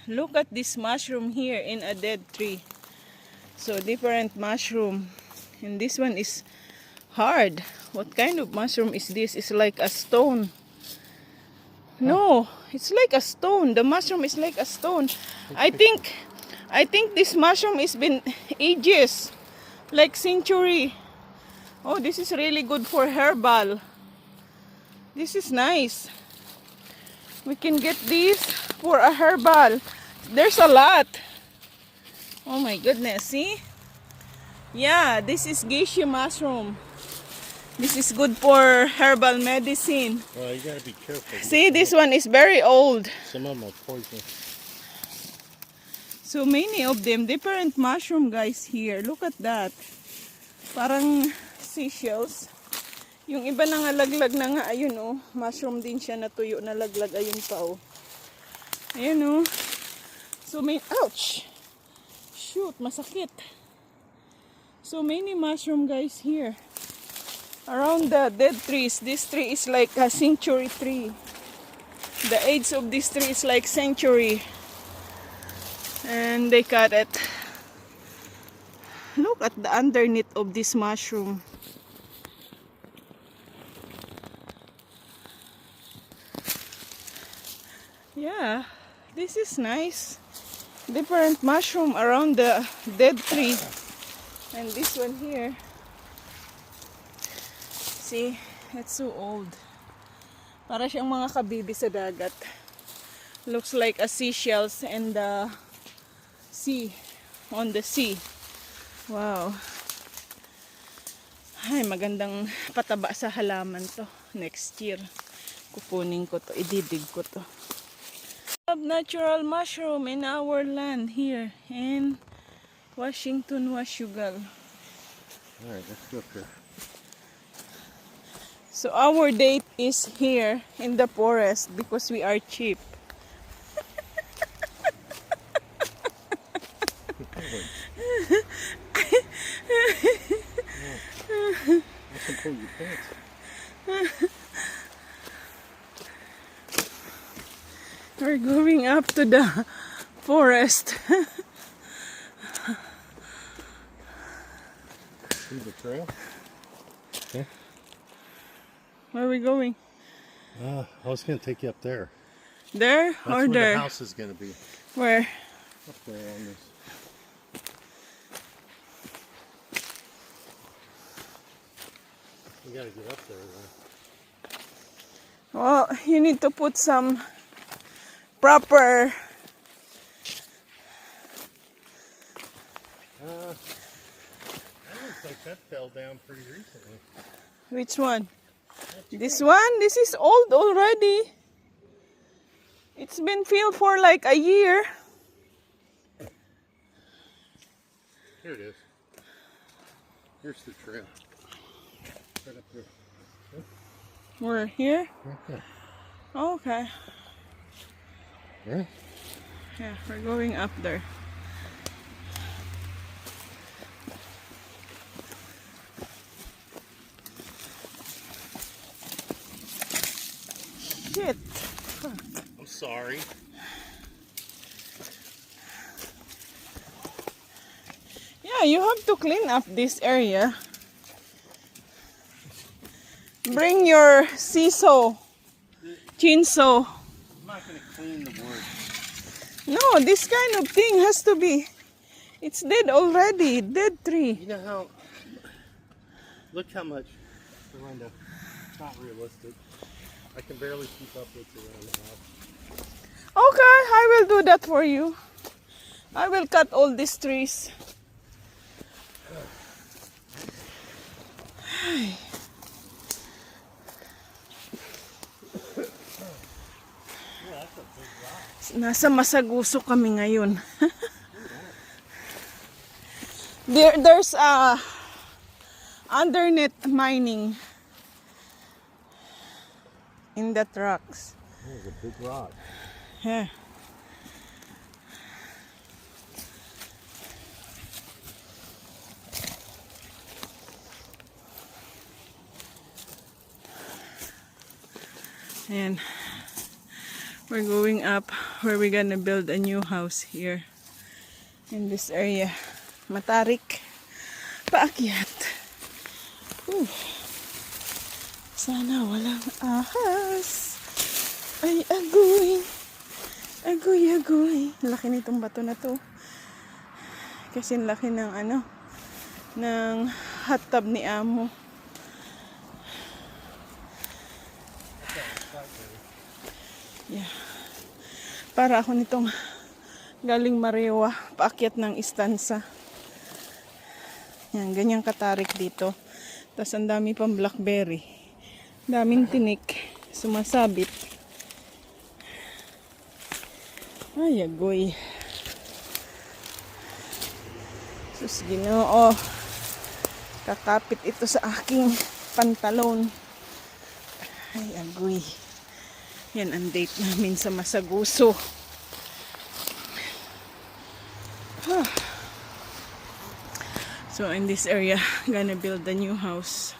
Look at this mushroom here in a dead tree. So different mushroom. And this one is hard. What kind of mushroom is this? It's like a stone. No, it's like a stone. The mushroom is like a stone. I think this mushroom has been ages, like century. Oh, this is really good for herbal. This is nice. We can get this for a herbal. There's a lot. Oh my goodness, see? Yeah, this is geisha mushroom. This is good for herbal medicine. Well, you gotta be careful. See, this one is very old. Some of them are poison. So many of them, different mushroom guys here. Look at that. Parang seashells. Yung iba na nga laglag na nga, ayun oh. Mushroom din siya na tuyo na laglag, ayun pa oh. Ayun oh. So may, ouch! Shoot, masakit. So many mushroom guys here. Around the dead trees. This tree is like a century tree. The age of this tree is like century. And they cut it. Look at the underneath of this mushroom. Yeah, this is nice. Different mushroom around the dead tree. And this one here. See, it's so old. Para siyang mga kabibi sa dagat. Looks like a seashells and the sea. On the sea. Wow. Ay, magandang pataba sa halaman to. Next year, kukunin ko to. Ididig ko to. Natural mushroom in our land here in Washington, Washougal. Alright, let's go up here. So our date is here in the forest because we are cheap. Let's pull your pants. We're going up to the forest. See the trail? Okay. Where are we going? I was gonna take you up there. There That's or where there? the house is gonna be. Where? Up there on this. You gotta get up there though. Well, you need to put some proper. That looks like that fell down pretty recently. Which one? This one? This is old already. It's been filled for like a year. Here it is. Here's the trail. Right up here. We're here? Right there. Okay. Right? Yeah, we're going up there. Shit. I'm sorry. Yeah, you have to clean up this area. Bring your chainsaw. I'm not gonna clean the wood. No, this kind of thing has to be. It's dead already. Dead tree. You know how? Look how much, Miranda. It's not realistic. I can barely keep up with you around the house. Okay, I will do that for you. I will cut all these trees. Nasa Masaguso kami ngayon. There's a undernet mining in the trucks. There's a big rock. Yeah. And We're going up where we're gonna build a new house here in this area. Matarik. Paakyat. Whew. Sana walang ahas. Ay, agoy. Agoy, agoy. Laki nitong bato na to. Kasi laki ng ng hot tub ni Amo. Yeah. Para ako nitong galing Marewa, paakyat ng istansa. Yan, ganyang katarik dito. Tapos ang dami pang blackberry. Daming tinik. Sumasabit. Ay, agoy. Sus, Ginoo. Kakapit ito sa aking pantalon. Ay, agoy. Yan ang date namin sa Masaguso. So in this area, gonna build a new house.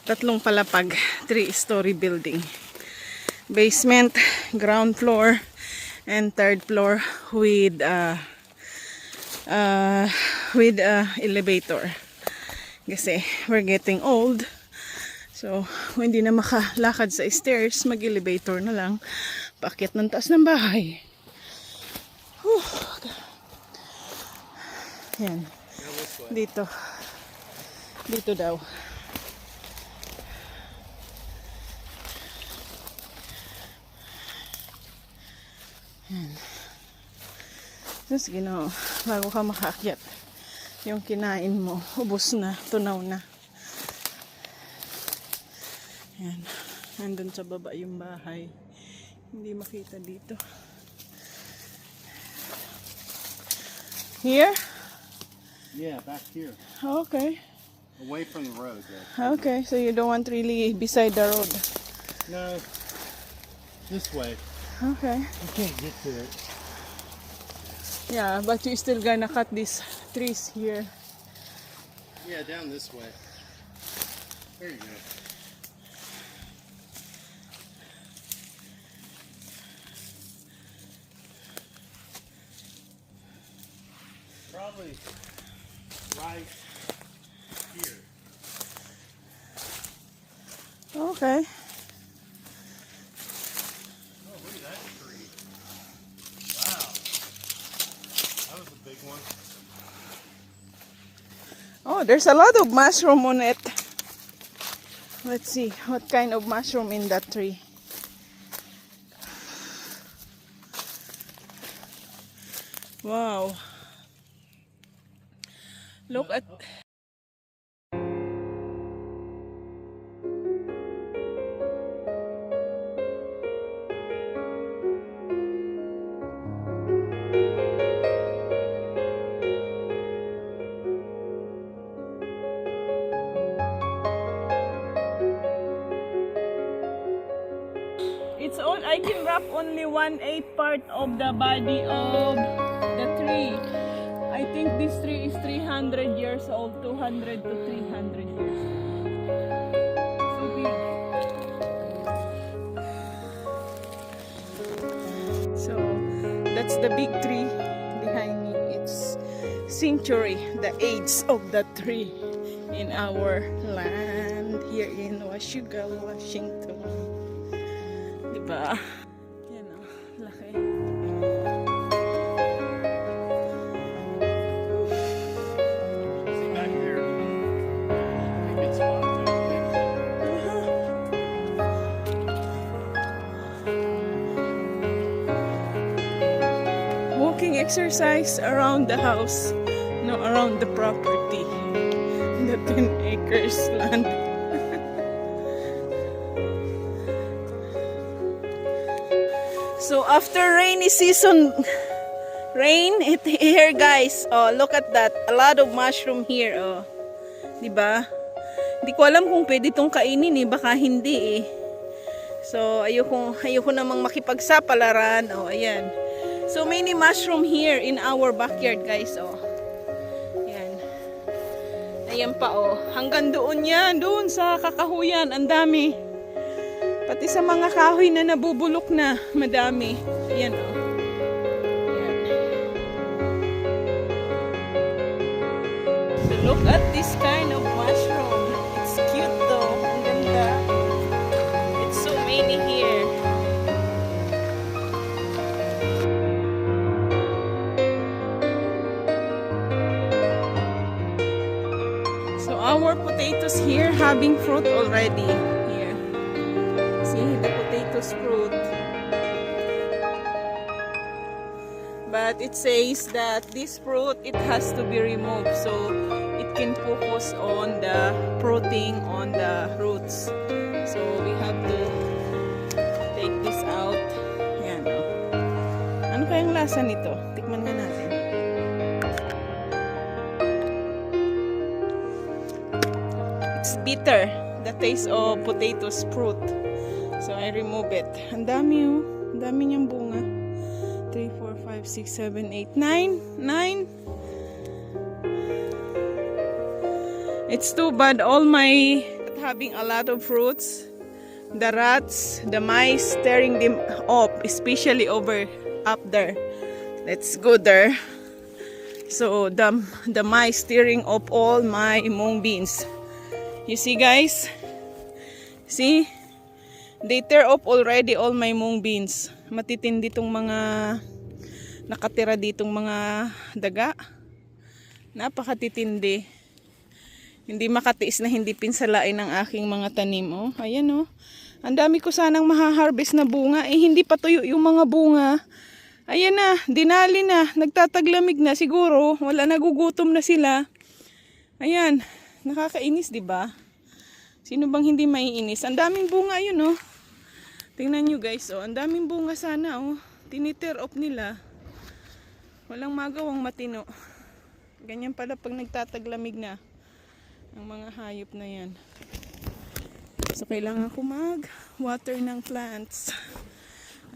Tatlong palapag, 3-story building. Basement, ground floor, and third floor with elevator. Kasi we're getting old. So, kung hindi na makalakad sa stairs, mag-elevator na lang. Paakyat ng taas ng bahay. Whew. Yan. Dito. Dito daw. Yan. Tapos, Ginoo, bago ka makaakyat, yung kinain mo, ubos na, tunaw na. Yan. Nandun sa baba yung bahay. Hindi makita dito. Here? Yeah, back here. Okay. Away from the road. Yeah. Okay, so you don't want really beside the road. No, this way. Okay. You can't get to it. Yeah, but you still gonna cut these trees here. Yeah, down this way. There you go. Probably right here. Okay. Oh, look at that tree. Wow. That was a big one. Oh, there's a lot of mushroom on it. Let's see what kind of mushroom in that tree. Wow. Look at... It's all, I can wrap only 1/8 part of the body of the tree. I think this tree is 300 years old, 200 to 300 years old. So big. So that's the big tree behind me. It's century, the age of the tree in our land here in Washougal, Washington. Diba? Yan o, laki. See back there. A good spot to Walking exercise around the house, no, around the property, the 10 acres land. So after rainy season, here guys, oh look at that, a lot of mushroom here, oh, diba? Hindi ko alam kung pwede itong kainin eh, baka hindi eh. So ayoko namang makipagsapalaran, oh ayan. So many mushroom here in our backyard guys, oh. Ayan. Ayan pa oh, hanggang doon yan, doon sa kakahuyan, ang dami. Pati sa mga kahoy na nabubulok na, madami. Ayan o. Ayan. So look at this kind of mushroom. It's cute though. Ang ganda. It's so many here. So our potatoes here having fruit already. Here. See the potatoes fruit. But it says that this fruit, it has to be removed so it can focus on the fruiting on the roots. So we have to take this out. Yan o. Ano kayang lasa nito? Tikman nga natin. It's bitter. The taste of potatoes fruit. So I remove it. Ang dami oh. Ang dami niyang bunga. 3, 4, 5, 6, 7, 8, 9. 9. It's too bad all my having a lot of fruits. The rats, the mice tearing them up, especially over up there. Let's go there. So the mice tearing up all my mung beans. You see guys? See? They tear up already all my mung beans. Matitindi tong mga nakatira ditong mga daga. Napakatitindi. Hindi makatiis na hindi pinsalain ng aking mga tanim. Oh, ayan oh. Ang dami ko sanang maha-harvest na bunga. Eh, hindi pa tuyo yung mga bunga. Ayan na, dinali na. Nagtataglamig na siguro. Wala, nagugutom na sila. Ayan, nakakainis, di ba? Sino bang hindi maiinis? Ang daming bunga yun oh. Tingnan nyo guys, oh, ang daming bunga sana, oh. Tinitear off nila. Walang magawang matino. Ganyan pala pag nagtataglamig na ang mga hayop na yan. So, kailangan ko mag-water ng plants.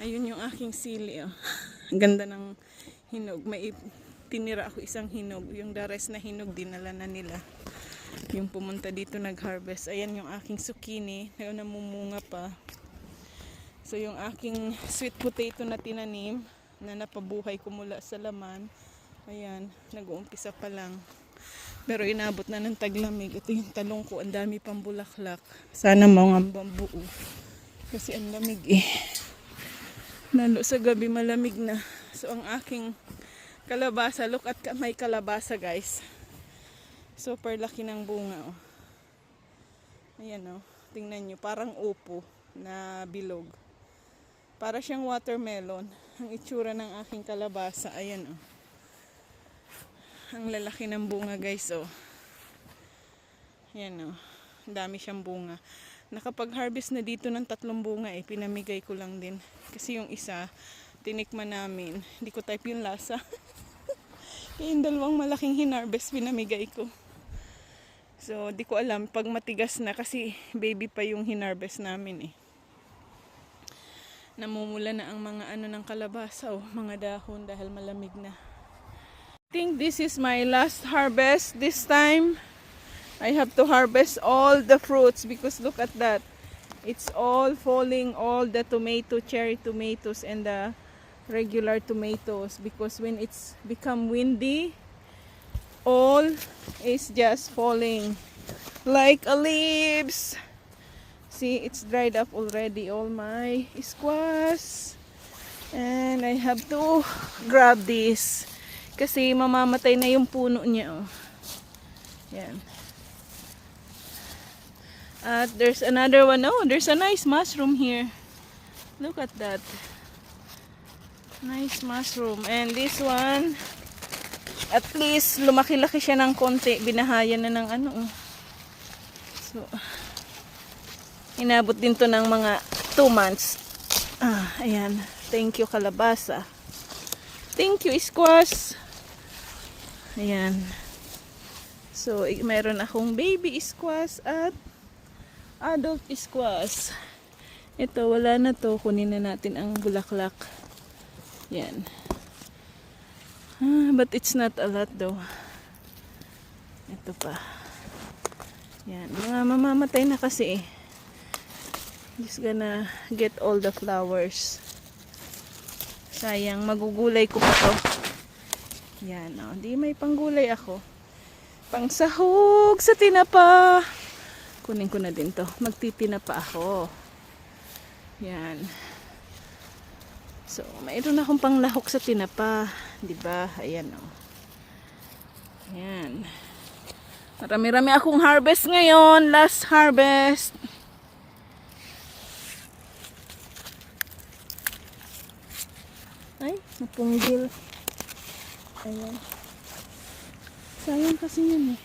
Ayun yung aking sili, oh. Ang ganda ng hinog. May tinira ako isang hinog. Yung the rest na hinog, dinala na nila. Yung pumunta dito nag-harvest. Ayan yung aking zucchini. Ngayon namumunga pa. So yung aking sweet potato na tinanim na napabuhay ko mula sa laman, ayan, nag-uumpisa pa lang. Pero inabot na ng taglamig. Ito yung talong ko, ang dami pang bulaklak. Sana mga bambuo. Kasi ang lamig eh. Lalo sa gabi malamig na. So ang aking kalabasa, look at may kalabasa guys. Super laki ng bunga oh. Ayan oh, tingnan nyo, parang upo na bilog. Para siyang watermelon. Ang itsura ng aking kalabasa. Ayan oh. Ang lalaki ng bunga guys oh. Ayan oh. Ang dami siyang bunga. Nakapag-harvest na dito ng 3 bunga eh. Pinamigay ko lang din. Kasi yung isa, tinikman namin. Hindi ko type yung lasa. Yung 2 malaking hinarvest pinamigay ko. So, di ko alam pag matigas na kasi baby pa yung hinarvest namin eh. Namumula na ang mga ano ng kalabasa o mga dahon dahil malamig na. I think this is my last harvest. This time, I have to harvest all the fruits because look at that. It's all falling, all the tomato, cherry tomatoes and the regular tomatoes because when it's become windy, all is just falling like a leaves. See, it's dried up already, all my squash. And I have to grab this. Kasi mamamatay na yung puno niya. Oh. Yan. At there's another one. Oh, there's a nice mushroom here. Look at that. Nice mushroom. And this one, at least lumaki-laki siya ng konti. Binahayan na ng ano. Oh. So, inabot din to ng mga 2 months. Ah, ayan. Thank you, kalabasa. Thank you, squash. Ayan. So, meron akong baby squash at adult squash. Ito, wala na to. Kunin na natin ang bulaklak. Yan. Ah, but it's not a lot though. Ito pa. Yan. Mga mamamatay na kasi eh. Just gonna get all the flowers. Sayang, magugulay ko pa to. Yan, oh. Di may panggulay ako. Pangsahog sa tinapa. Kunin ko na din to. Magtitinapa ako. Yan. So, mayroon akong panglahok sa tinapa. Diba? Ayan, oh. Yan. Marami-rami akong harvest ngayon. Last harvest. Ay, napunggil. Ayan. Sayang kasi yun eh.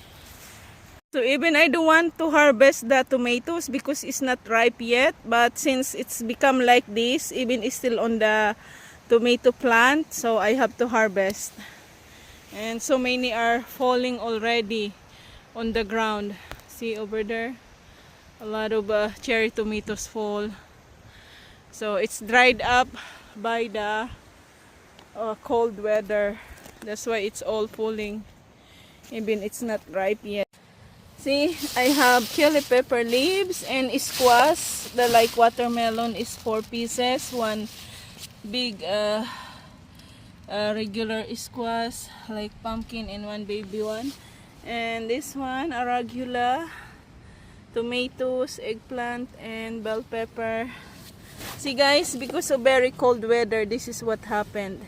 So even I don't want to harvest the tomatoes because it's not ripe yet. But since it's become like this, even it's still on the tomato plant, so I have to harvest. And so many are falling already on the ground. See over there? A lot of cherry tomatoes fall. So it's dried up by the cold weather. That's why it's all falling. Even it's not ripe yet. See, I have chili pepper leaves and squash. The like watermelon is 4 pieces. One big regular squash like pumpkin and one baby one. And this one, arugula, tomatoes, eggplant, and bell pepper. See guys, because of very cold weather, this is what happened.